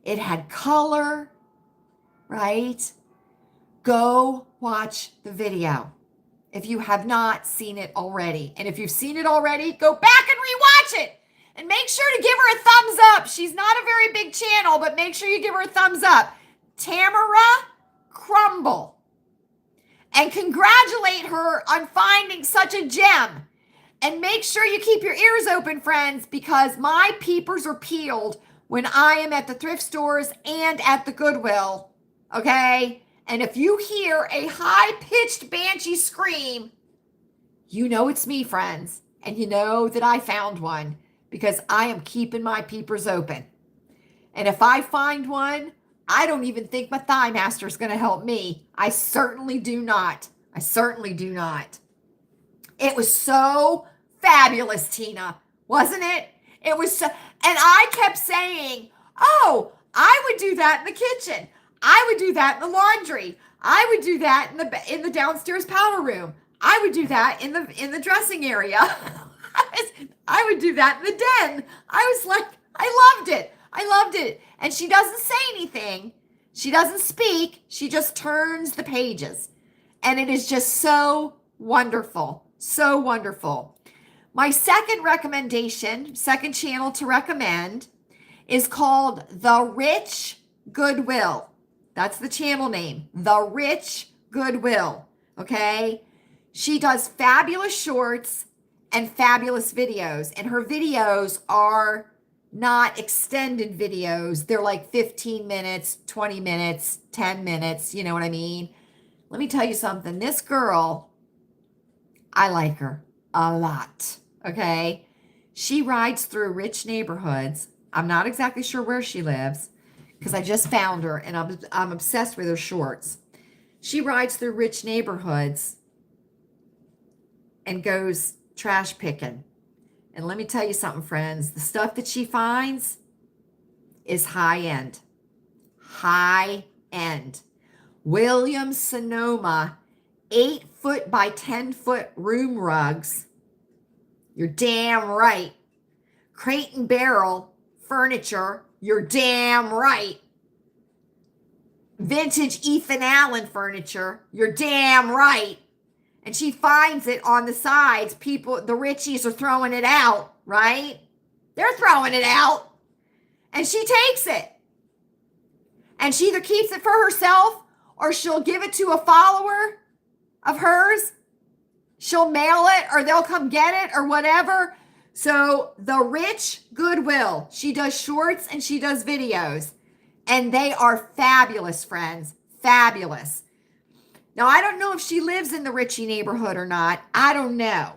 It had color, right? Go watch the video if you have not seen it already. And if you've seen it already, go back and rewatch it. And make sure to give her a thumbs up. She's not a very big channel, but make sure you give her a thumbs up. Tamara Crumble. And congratulate her on finding such a gem. And make sure you keep your ears open, friends, because my peepers are peeled when I am at the thrift stores and at the Goodwill. Okay? And if you hear a high-pitched banshee scream, you know it's me, friends. And you know that I found one because I am keeping my peepers open. And if I find one, I don't even think my Thigh Master is going to help me. I certainly do not. I certainly do not. It was so fabulous, Tina, wasn't it? It was so, and I kept saying, oh, I would do that in the kitchen. I would do that in the laundry. I would do that in the downstairs powder room. I would do that in the dressing area. I would do that in the den. I was like, I loved it. I loved it. And she doesn't say anything. She doesn't speak. She just turns the pages. And it is just so wonderful. So wonderful. My second recommendation, second channel to recommend, is called The Rich Goodwill. That's the channel name, The Rich Goodwill. Okay? She does fabulous shorts and fabulous videos, and her videos are not extended videos. They're like 15 minutes, 20 minutes, 10 minutes. You know what I mean? Let me tell you something. This girl, I like her a lot. Okay? She rides through rich neighborhoods. I'm not exactly sure where she lives because I just found her and I'm obsessed with her shorts. She rides through rich neighborhoods and goes trash picking. And let me tell you something, friends. The stuff that she finds is high end. High end. Williams Sonoma 8-foot by 10-foot room rugs. You're damn right. Crate and Barrel furniture. You're damn right. Vintage Ethan Allen furniture. You're damn right. And she finds it on the sides. People, the Richies are throwing it out, right? They're throwing it out. And she takes it. And she either keeps it for herself or she'll give it to a follower of hers. She'll mail it or they'll come get it or whatever. So The Rich Goodwill. She does shorts and she does videos. And they are fabulous, friends. Fabulous. Now, I don't know if she lives in the Richie neighborhood or not. I don't know.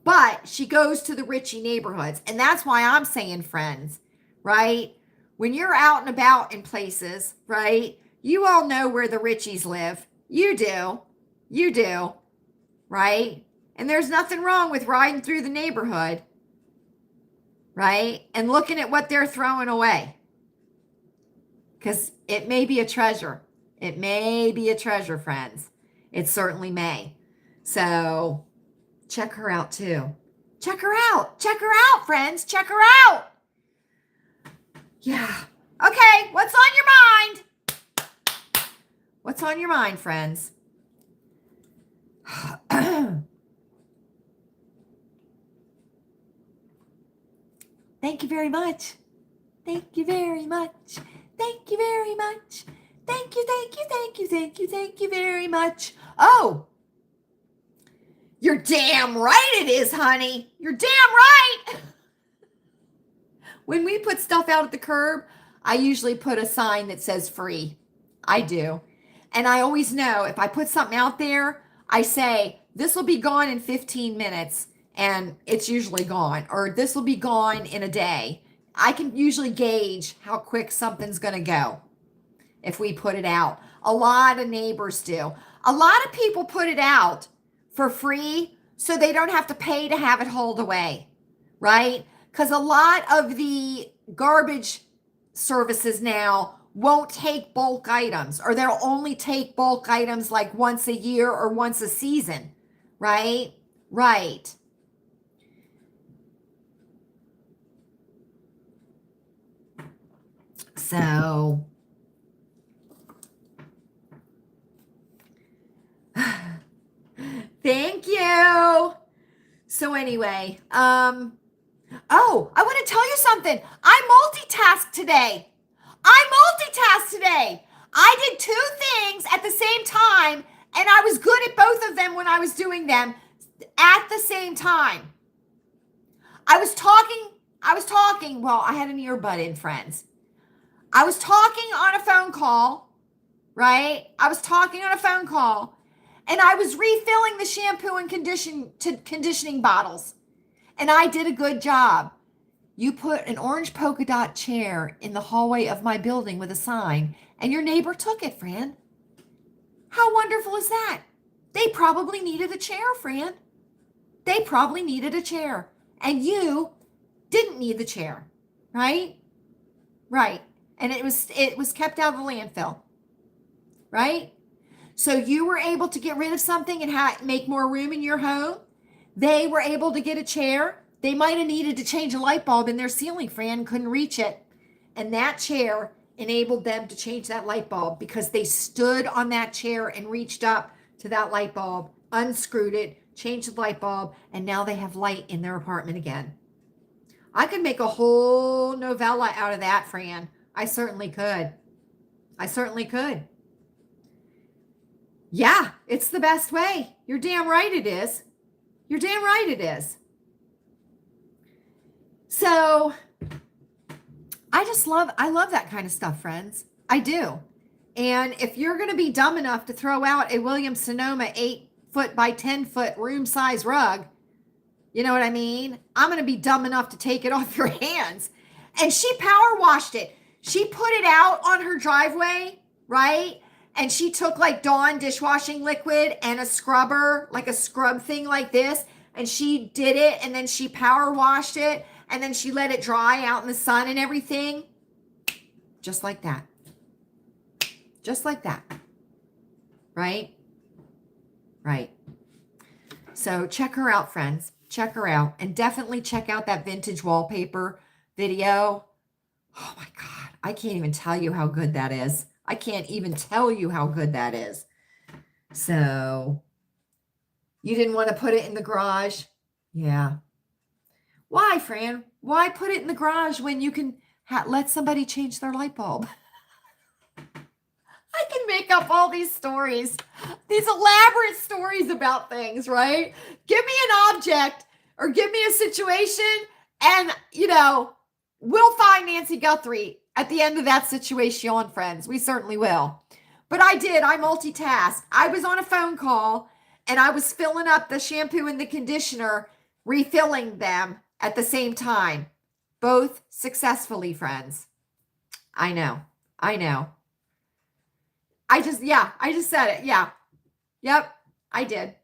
But she goes to the Richie neighborhoods. And that's why I'm saying, friends, right? When you're out and about in places, right? You all know where the Richies live. You do. You do. Right? And there's nothing wrong with riding through the neighborhood, right? And looking at what they're throwing away. Because it may be a treasure. It may be a treasure, friends. It certainly may. So check her out too. Check her out. Check her out, friends. Check her out. Yeah. Okay. What's on your mind? What's on your mind, friends? Thank you very much. Thank you very much. Thank you very much. Thank you, thank you, thank you, thank you, thank you very much. Oh, you're damn right it is, honey. You're damn right. When we put stuff out at the curb, I usually put a sign that says free. I do. And I always know if I put something out there, I say, this will be gone in 15 minutes. And it's usually gone. Or this will be gone in a day. I can usually gauge how quick something's going to go if we put it out. A lot of neighbors do. A lot of people put it out for free so they don't have to pay to have it hauled away, right? Because a lot of the garbage services now won't take bulk items, or they'll only take bulk items like once a year or once a season, right? Right. So thank you. So anyway, oh, I want to tell you something. I multitasked today. I did two things at the same time, and I was good at both of them when I was doing them at the same time. I was talking, well, I had an earbud in, friends. I was talking on a phone call, right? And I was refilling the shampoo and conditioning bottles. And I did a good job. You put an orange polka dot chair in the hallway of my building with a sign, and your neighbor took it, Fran. How wonderful is that? They probably needed a chair, Fran. They probably needed a chair. And you didn't need the chair, right? Right. And it was kept out of the landfill, right? So you were able to get rid of something and make more room in your home. They were able to get a chair. They might have needed to change a light bulb in their ceiling, Fran, couldn't reach it. And that chair enabled them to change that light bulb because they stood on that chair and reached up to that light bulb, unscrewed it, changed the light bulb, and now they have light in their apartment again. I could make a whole novella out of that, Fran. I certainly could. I certainly could. Yeah, it's the best way. You're damn right it is. You're damn right it is. So I love that kind of stuff, friends. I do. And if you're going to be dumb enough to throw out a Williams-Sonoma 8-foot by 10-foot room size rug, you know what I mean? I'm going to be dumb enough to take it off your hands. And she power washed it. She put it out on her driveway, right? And she took like Dawn dishwashing liquid and a scrubber, like a scrub thing like this. And she did it, and then she power washed it, and then she let it dry out in the sun and everything. Just like that. Just like that. Right? Right. So check her out, friends. Check her out. And definitely check out that vintage wallpaper video. Oh my God. I can't even tell you how good that is. I can't even tell you how good that is. So you didn't want to put it in the garage? Yeah. Why, Fran? Why put it in the garage when you can let somebody change their light bulb? I can make up all these stories, these elaborate stories about things, right? Give me an object or give me a situation, and, we'll find Nancy Guthrie at the end of that situation, friends. We certainly will. But I multitasked. I was on a phone call, and I was filling up the shampoo and the conditioner, refilling them at the same time. Both successfully, friends. I know. I just said it. Yeah. Yep. I did.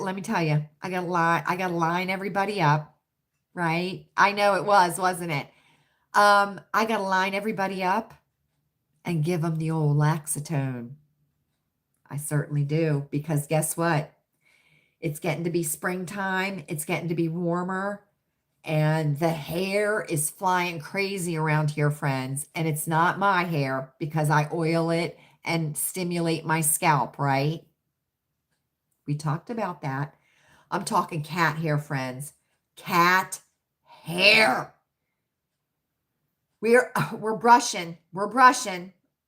Let me tell you, I gotta line everybody up, right? I know it wasn't it? I gotta line everybody up and give them the old Laxatone. I certainly do, because guess what? It's getting to be springtime. It's getting to be warmer. And the hair is flying crazy around here, friends. And it's not my hair, because I oil it and stimulate my scalp, right? We talked about that. I'm talking cat hair, friends. Cat hair. We're brushing.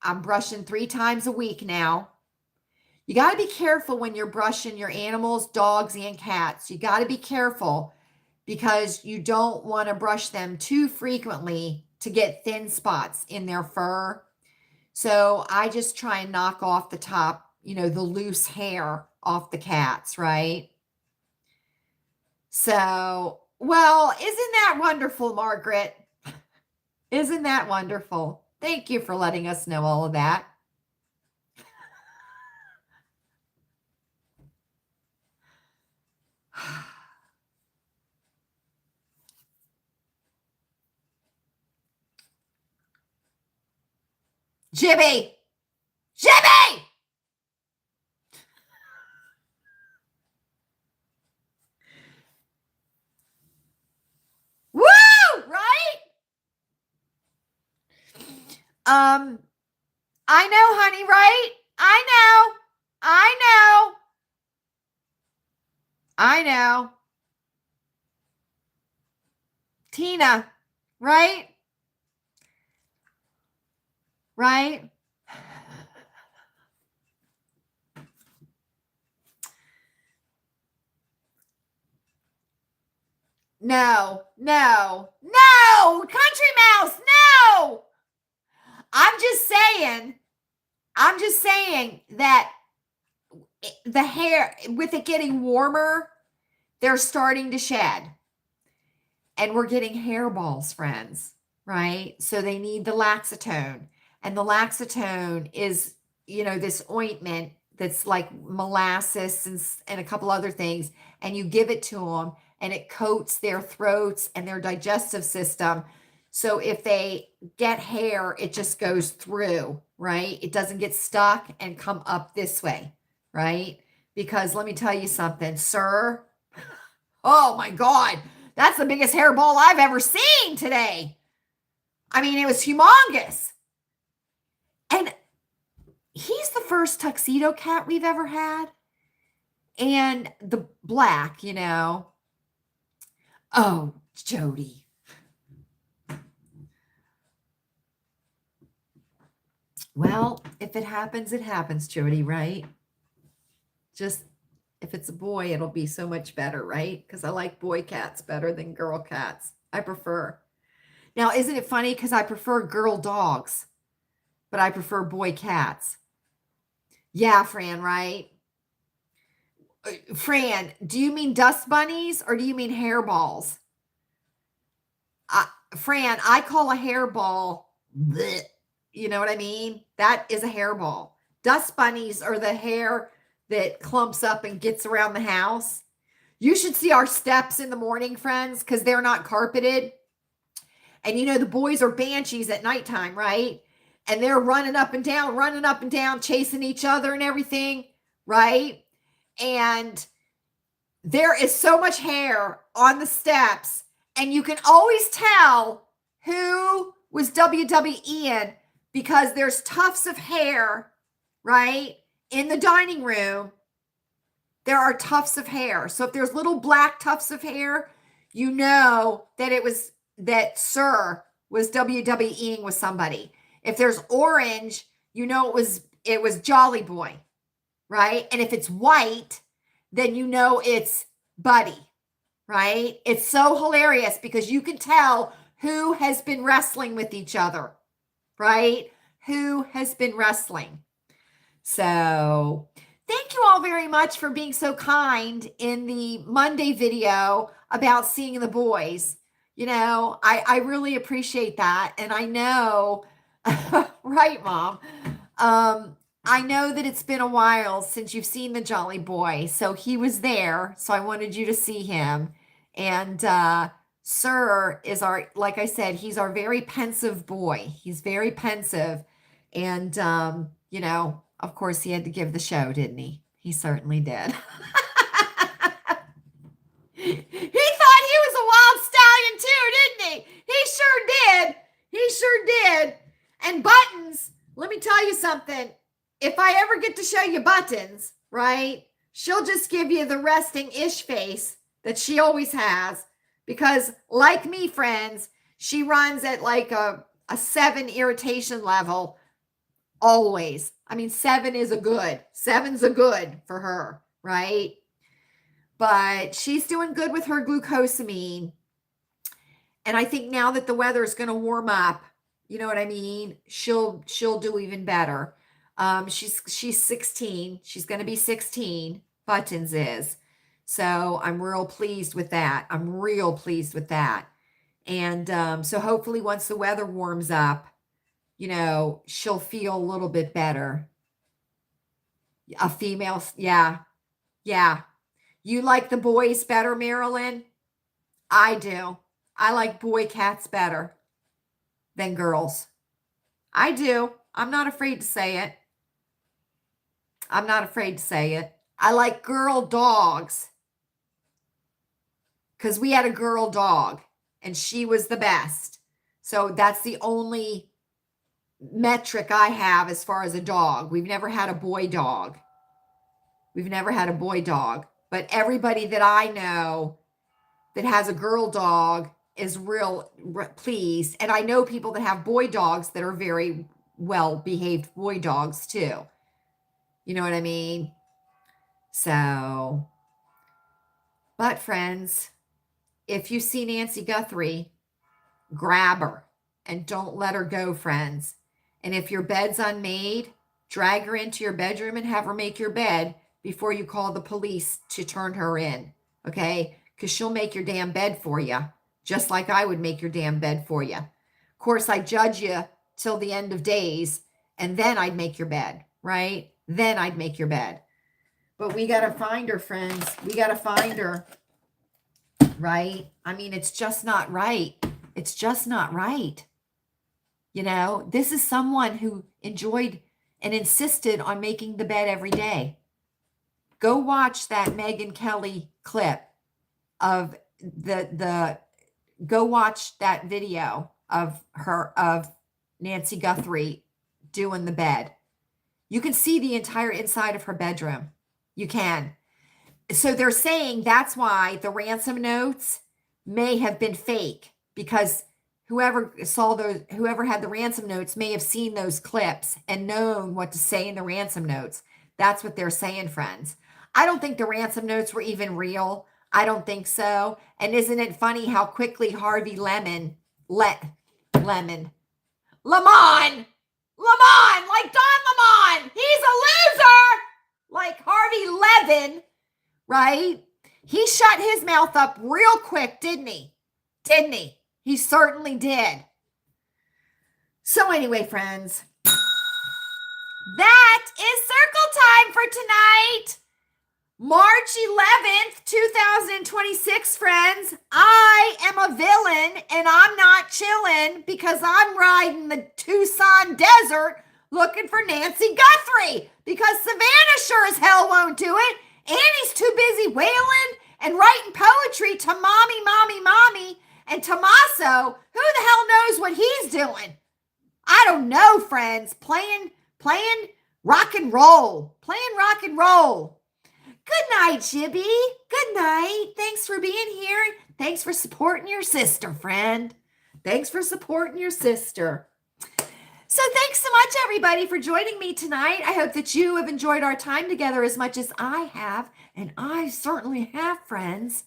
I'm brushing 3 times a week now. You got to be careful when you're brushing your animals, dogs, and cats. You got to be careful, because you don't want to brush them too frequently to get thin spots in their fur. So I just try and knock off the top, the loose hair off the cats, right? So, well, isn't that wonderful, Margaret? Isn't that wonderful? Thank you for letting us know all of that. Jibby! Woo! Right? I know, honey, right? I know. Tina, right? Right? No. Country Mouse, no. I'm just saying that the hair, with it getting warmer, they're starting to shed. And we're getting hairballs, friends, right? So they need the Laxatone. And the Laxatone is, this ointment that's like molasses and a couple other things. And you give it to them, and it coats their throats and their digestive system. So if they get hair, it just goes through, right? It doesn't get stuck and come up this way, right? Because let me tell you something, sir. Oh my God. That's the biggest hairball I've ever seen today. I mean, it was humongous. And he's the first tuxedo cat we've ever had. And the black, you know. Oh, Jody. Well, if it happens, Jody, right? Just if it's a boy, it'll be so much better, right? Because I like boy cats better than girl cats. I prefer. Now, isn't it funny? Because I prefer girl dogs, but I prefer boy cats. Yeah, Fran, right? Fran, do you mean dust bunnies or do you mean hairballs? Fran, I call a hairball, bleh, you know what I mean? That is a hairball. Dust bunnies are the hair that clumps up and gets around the house. You should see our steps in the morning, friends, because they're not carpeted. And you know, the boys are banshees at nighttime, right? And they're running up and down, chasing each other and everything, right? And there is so much hair on the steps, and you can always tell who was WWEing because there's tufts of hair, right? In the dining room, there are tufts of hair. So if there's little black tufts of hair, you know that Sir was WWEing with somebody. If there's orange, you know it was Jolly Boy, right? And if it's white, then you know it's Buddy, right? It's so hilarious because you can tell who has been wrestling with each other, right? Who has been wrestling. So thank you all very much for being so kind in the Monday video about seeing the boys. You know, I really appreciate that. And I know, right, Mom? I know that it's been a while since you've seen the Jolly Boy. So he was there. So I wanted you to see him. And Sir is like I said, he's our very pensive boy. He's very pensive. And, you know, of course, he had to give the show, didn't he? He certainly did. He thought he was a wild stallion too, didn't he? He sure did. He sure did. And Buttons, let me tell you something. If I ever get to show you Buttons, right, she'll just give you the resting ish face that she always has. Because like me, friends, she runs at like a 7 irritation level always. I mean, 7 is a good. 7's a good for her, right? But she's doing good with her glucosamine. And I think now that the weather is going to warm up, you know what I mean? She'll do even better. She's 16. She's going to be 16. Buttons is. So I'm real pleased with that. I'm real pleased with that. And so hopefully once the weather warms up, you know, she'll feel a little bit better. A female, yeah. Yeah. You like the boys better, Marilyn? I do. I like boy cats better than girls. I do. I'm not afraid to say it. I'm not afraid to say it. I like girl dogs because we had a girl dog and she was the best. So that's the only metric I have as far as a dog. We've never had a boy dog. We've never had a boy dog. But everybody that I know that has a girl dog is real pleased. And I know people that have boy dogs that are very well behaved boy dogs too. You know what I mean? So, but friends, if you see Nancy Guthrie, grab her and don't let her go, friends. And if your bed's unmade, drag her into your bedroom and have her make your bed before you call the police to turn her in, okay? Because she'll make your damn bed for you, just like I would make your damn bed for you. Of course, I judge you till the end of days, and then I'd make your bed, right? Then I'd make your bed. But we got to find her, friends. We got to find her, right? I mean, it's just not right. It's just not right. You know, this is someone who enjoyed and insisted on making the bed every day. Go watch that Megyn Kelly clip of go watch that video of Nancy Guthrie doing the bed. You can see the entire inside of her bedroom. You can. So they're saying that's why the ransom notes may have been fake, because whoever had the ransom notes may have seen those clips and known what to say in the ransom notes. That's what they're saying, friends. I don't think the ransom notes were even real. I don't think so. And isn't it funny how quickly Harvey Lemon, like Don Lemon, he's a loser, like Harvey Levin, right? He shut his mouth up real quick, didn't he? Didn't he? He certainly did. So anyway, friends, that is circle time for tonight. March 11th, 2026, friends. I am a villain and I'm not chilling because I'm riding the Tucson desert looking for Nancy Guthrie, because Savannah sure as hell won't do it. Annie's too busy wailing and writing poetry to mommy, and Tommaso, who the hell knows what he's doing? I don't know, friends. Playing rock and roll. Good night, Jibby. Good night. Thanks for being here. Thanks for supporting your sister, friend. Thanks for supporting your sister. So thanks so much, everybody, for joining me tonight. I hope that you have enjoyed our time together as much as I have, and I certainly have, friends,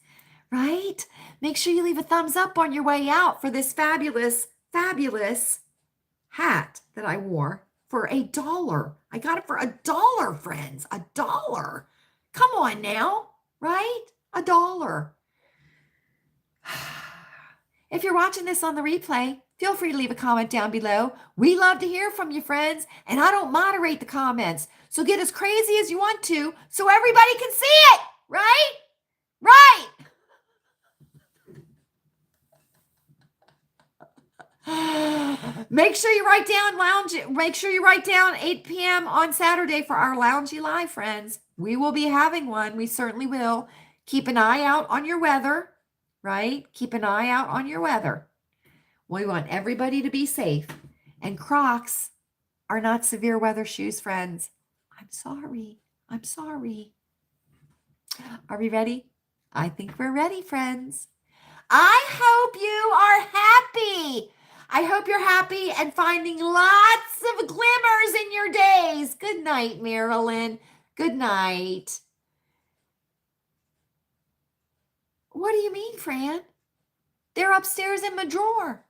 right? Make sure you leave a thumbs up on your way out for this fabulous, fabulous hat that I wore for $1. I got it for $1, friends. $1. Come on now, right? $1. If you're watching this on the replay, feel free to leave a comment down below. We love to hear from you, friends, and I don't moderate the comments. So get as crazy as you want to so everybody can see it, right? Right. Make sure you write down 8 p.m. on Saturday for our Loungy Live, friends. We will be having one. We certainly will. Keep an eye out on your weather, right? Keep an eye out on your weather. We want everybody to be safe. And Crocs are not severe weather shoes, friends. I'm sorry. Are we ready? I think we're ready, friends. I hope you are happy. I hope you're happy and finding lots of glimmers in your days. Good night, Marilyn. Good night. What do you mean, Fran? They're upstairs in my drawer.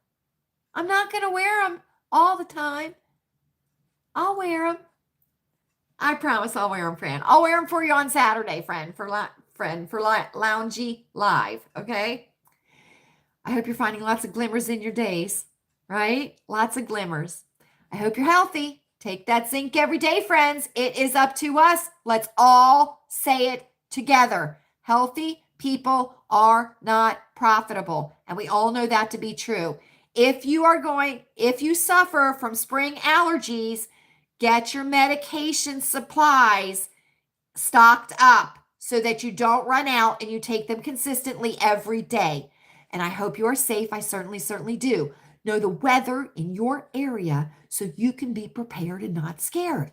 I'm not going to wear them all the time. I'll wear them. I promise I'll wear them, Fran. I'll wear them for you on Saturday, friend, for Loungy Live, okay? I hope you're finding lots of glimmers in your days, right? Lots of glimmers. I hope you're healthy. Take that zinc every day, friends. It is up to us. Let's all say it together. Healthy people are not profitable, and we all know that to be true. If you suffer from spring allergies, get your medication supplies stocked up so that you don't run out and you take them consistently every day. And I hope you are safe. I certainly do. Know the weather in your area so you can be prepared and not scared.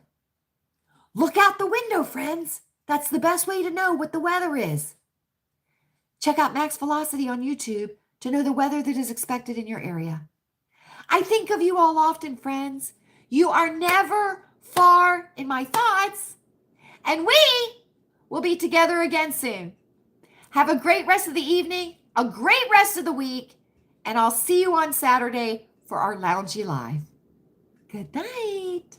Look out the window, friends. That's the best way to know what the weather is. Check out Max Velocity on YouTube to know the weather that is expected in your area. I think of you all often, friends. You are never far in my thoughts, and we will be together again soon. Have a great rest of the evening, a great rest of the week, and I'll see you on Saturday for our Loungy Live. Good night.